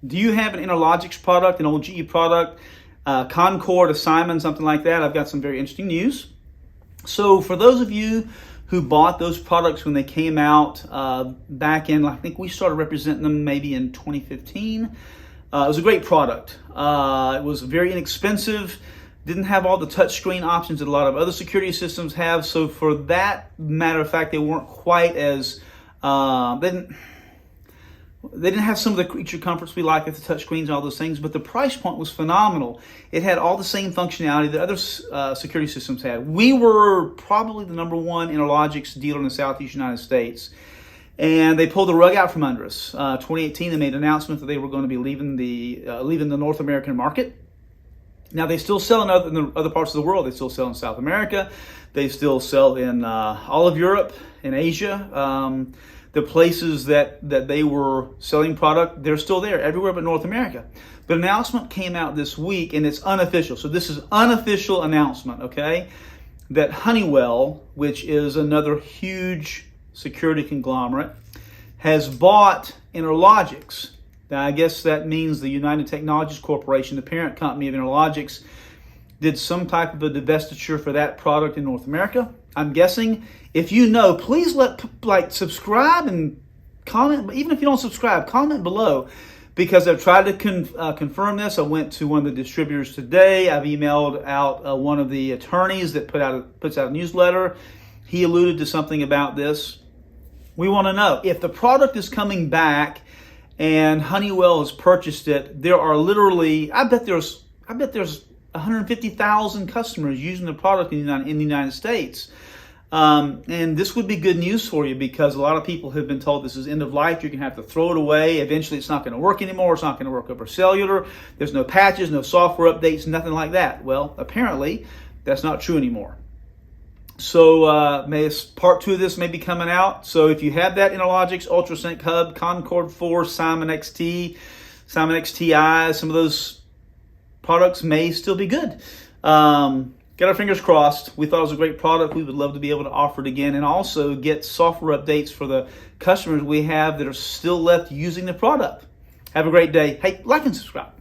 Do you have an Interlogix product, an old GE product, Concord, a Simon, something like that? I've got some very interesting news. So for those of you who bought those products when they came out back in, I think we started representing them maybe in 2015. It was a great product. It was very inexpensive, didn't have all the touchscreen options that a lot of other security systems have. So for that matter of fact, they weren't quite as, they didn't have some of the creature comforts we like at the touchscreens and all those things, but the price point was phenomenal. It had all the same functionality that other security systems had. We were probably the number one Interlogix dealer in the Southeast United States, and they pulled the rug out from under us. 2018, they made an announcement that they were going to be leaving the North American market. Now, they still sell in other parts of the world. They still sell in South America. They still sell in all of Europe and Asia. The places that they were selling product, they're still there everywhere but North America. The announcement came out this week, and it's unofficial. So this is unofficial announcement, okay? That Honeywell, which is another huge security conglomerate, has bought Interlogix. Now, I guess that means the United Technologies Corporation, the parent company of Interlogix, did some type of a divestiture for that product in North America. I'm guessing. If you know, please subscribe and comment. But even if you don't subscribe, comment below, because I've tried to confirm this. I went to one of the distributors today. I've emailed out one of the attorneys that puts out a newsletter. He alluded to something about this. We want to know if the product is coming back and Honeywell has purchased it. There are literally, I bet there's 150,000 customers using the product in the United States. And this would be good news for you, because a lot of people have been told this is end of life. You're going to have to throw it away. Eventually, it's not going to work anymore. It's not going to work over cellular. There's no patches, no software updates, nothing like that. Well, apparently, that's not true anymore. So part 2 of this may be coming out. So if you have that Interlogix Ultrasync Hub, Concord 4, Simon XT, Simon XTI, some of those products may still be good. Got our fingers crossed. We thought it was a great product. We would love to be able to offer it again, and also get software updates for the customers we have that are still left using the product. Have a great day. Hey, like and subscribe.